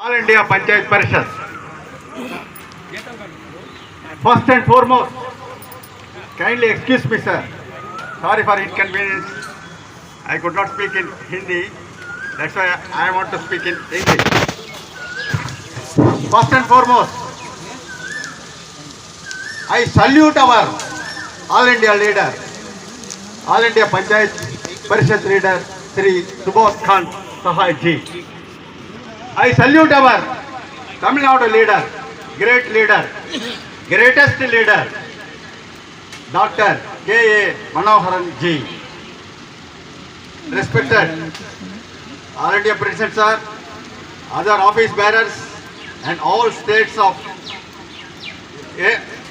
All India Panchayat Parishad. First and foremost, kindly excuse me, sir. Sorry for inconvenience. I could not speak in Hindi. That's why I want to speak in English. First and foremost, I salute our All India leader, All India Panchayat Parishad leader, Sri Subodh Khan Sahai ji. I salute our Tamil Nadu leader, greatest leader, Dr. K.A. Manoharan ji. Respected All India President sir, other office bearers and all states of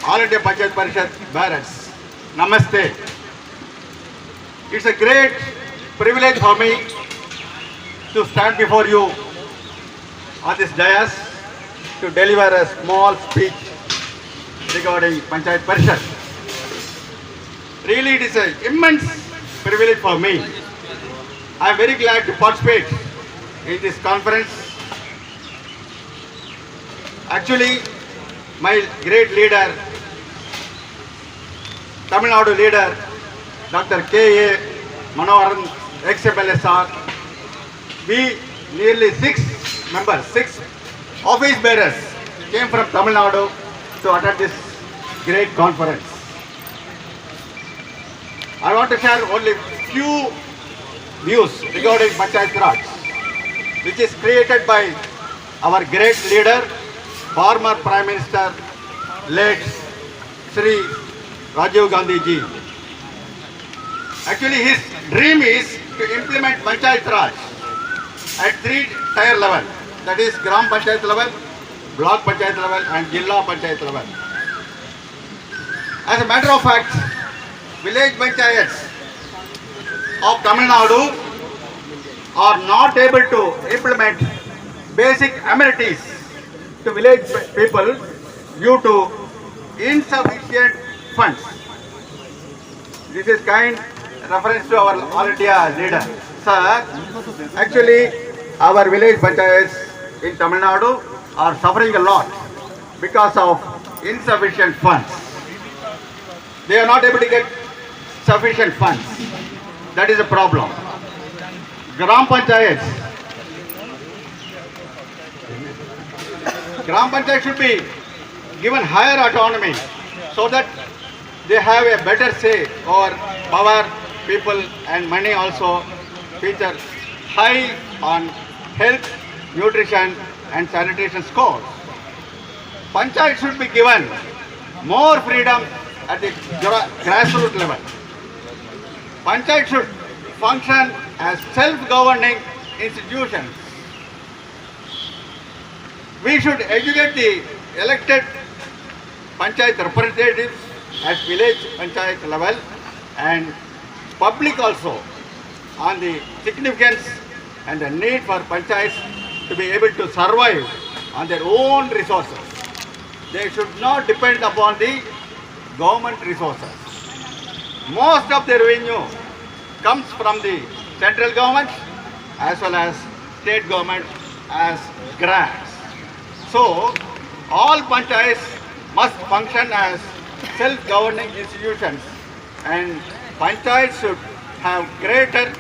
All India Panchayat Parishad bearers. Namaste. It's a great privilege for me to stand before you on this dais to deliver a small speech regarding Panchayat Parishad. Really, it is an immense privilege for me. I am very glad to participate in this conference. Actually, my great leader, Tamil Nadu leader, Dr. K.A. Manoharan, ex-MLA sir, we nearly 6 office bearers came from Tamil Nadu to attend this great conference. I want to share only few views regarding Panchayat Raj, which is created by our great leader, former Prime Minister, late Sri Rajiv Gandhi ji. Actually, his dream is to implement Panchayat Raj at 3 tier level, that is Gram Panchayat level, Block Panchayat level and Jilla Panchayat level. As a matter of fact, village panchayats of Tamil Nadu are not able to implement basic amenities to village people due to insufficient funds. This is kind reference to our All India leader. Sir, actually our village panchayats in Tamil Nadu are suffering a lot because of insufficient funds. They are not able to get sufficient funds. That is a problem. Gram Panchayat should be given higher autonomy so that they have a better say over power, people and money also feature high on health, nutrition and sanitation scores. Panchayat should be given more freedom at the grassroots level. Panchayat should function as self-governing institutions. We should educate the elected Panchayat representatives at village Panchayat level and public also on the significance and the need for Panchayats to be able to survive on their own resources. They should not depend upon the government resources. Most of the revenue comes from the central government as well as state government as grants. So, all panchayats must function as self-governing institutions and panchayats should have greater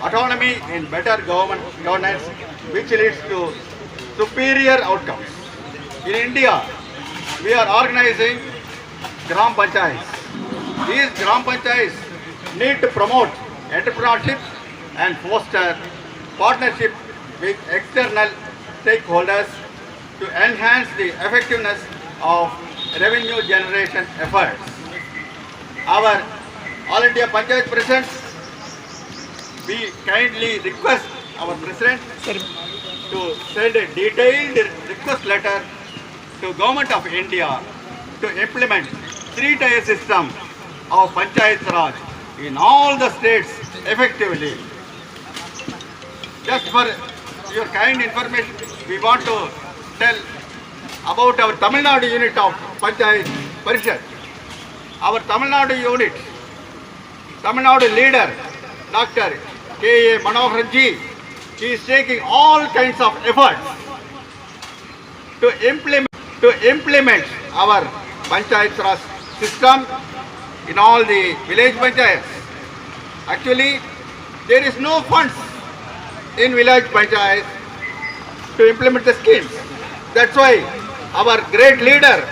autonomy in better governance which leads to superior outcomes. In India, we are organizing Gram Panchayats. These Gram Panchayats need to promote entrepreneurship and foster partnership with external stakeholders to enhance the effectiveness of revenue generation efforts. Our All India Panchayat President, we kindly request our President to send a detailed request letter to Government of India to implement 3-tier system of Panchayat Raj in all the states effectively. Just for your kind information, we want to tell about our Tamil Nadu unit of Panchayat Parishad. Our Tamil Nadu unit, Tamil Nadu leader, Dr. K.A. Manoharan ji, he is taking all kinds of efforts to implement our Panchayat Raj system in all the village panchayats. Actually, there is no funds in village panchayats to implement the schemes. That's why our great leader,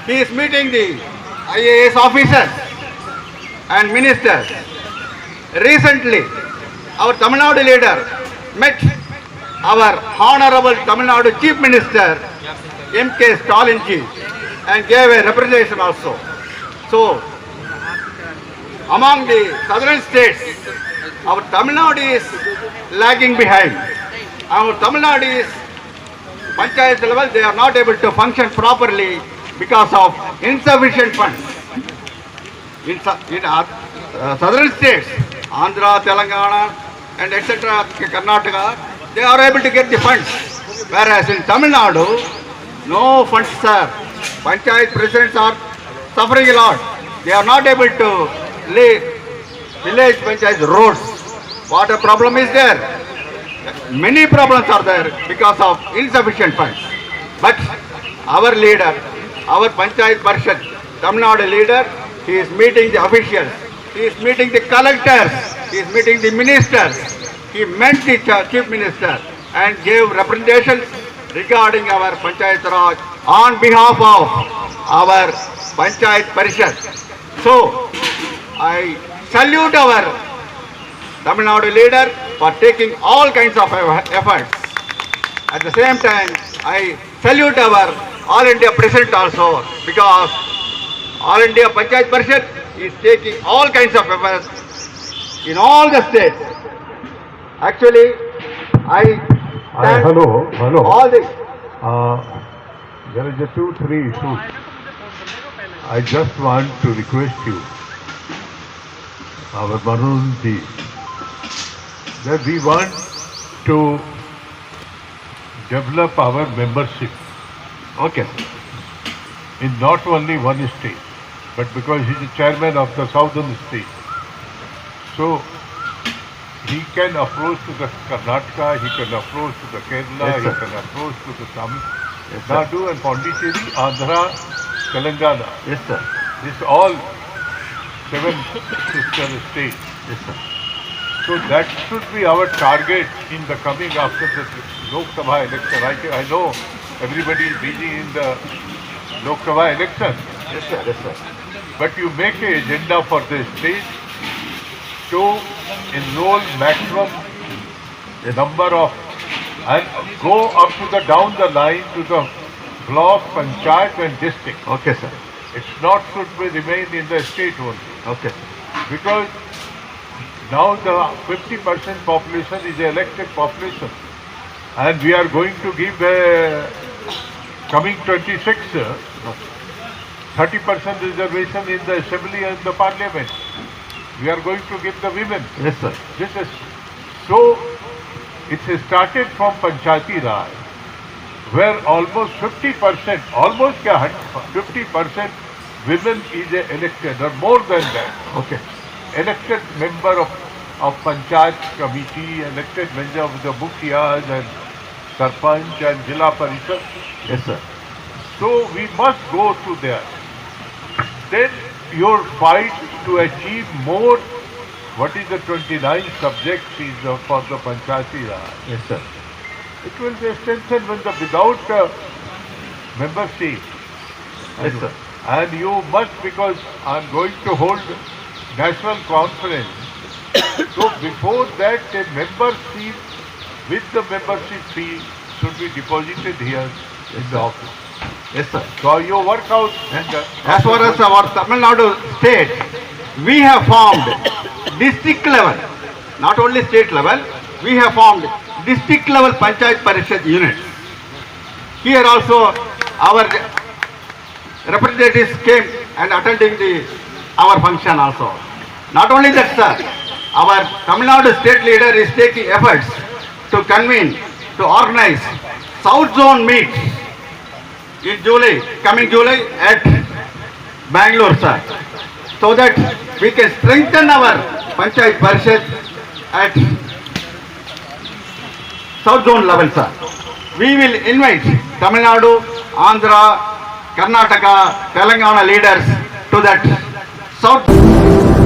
he is meeting the IAS officers and ministers. Recently, our Tamil Nadu leader met our Honorable Tamil Nadu Chief Minister M.K. Stalin ji and gave a representation also. So, among the southern states, our Tamil Nadu is lagging behind. Our Tamil Nadu is Panchayat level, they are not able to function properly because of insufficient funds. In southern states, Andhra, Telangana, and etc., Karnataka, they are able to get the funds. Whereas in Tamil Nadu, no funds, sir. Panchayat presidents are suffering a lot. They are not able to lay village panchayat roads. What a problem is there? Many problems are there because of insufficient funds. But our leader, our Panchayat Parishad, Tamil Nadu leader, he is meeting the officials, he is meeting the collectors, he is meeting the ministers. He met the chief minister and gave representations regarding our Panchayat Raj on behalf of our Panchayat Parishad. So, I salute our Tamil Nadu leader for taking all kinds of efforts. At the same time, I salute our All India President also, because All India Panchayat Parishad is taking all kinds of efforts in all the states. Actually, hello. all the There is a 2-3 issues. I just want to request you, our Varun ji, that we want to develop our membership. okay. In not only one state, but because he is the chairman of the southern state. So, he can approach to the Karnataka, he can approach to the Kerala, Yes, he sir. can approach to the Tamil Yes, sir. Nadu and Pondicherry, Andhra, Telangana. Yes, sir. This all 7 sister states. Yes, sir. So that should be our target in the coming after the Lok Sabha election. I know everybody is busy in the Lok Sabha election, Yes, sir. Yes, sir. but you make an agenda for the state to enroll maximum number of and go up to the down the line to the block, panchayat and district. Okay, sir. It's not should be remain in the state only. Okay. Because now the 50% population is the elected population, and we are going to give coming 26 30% reservation in the assembly and the parliament. We are going to give the women. Yes, sir. This is so. It started from Panchayati Raj, where almost 50%, almost 50% women is elected, or more than that. Okay. Elected member of Panchayat committee, elected member of the Mukhias and Sarpanch and Jila Parishad. Yes, sir. So we must go to there. Then your fight to achieve more, what is the 29 subjects is for the Panchayati Raj. Yes, sir. It will be strengthened when without membership. Yes, sir. And you must, because I am going to hold national conference. So before that, a membership with the membership fee should be deposited here in the office. Yes, sir. So you work out. As far as our Tamil Nadu state, we have formed district level, not only state level, we have formed district level Panchayat Parishad units. Here also our representatives came and attending our function also. Not only that, sir, our Tamil Nadu state leader is taking efforts to convene, to organize South Zone meet in July, coming July at Bangalore, sir, so that we can strengthen our Panchayat Parishad at South Zone level, sir. we will invite Tamil Nadu, Andhra, Karnataka, Telangana leaders to that South.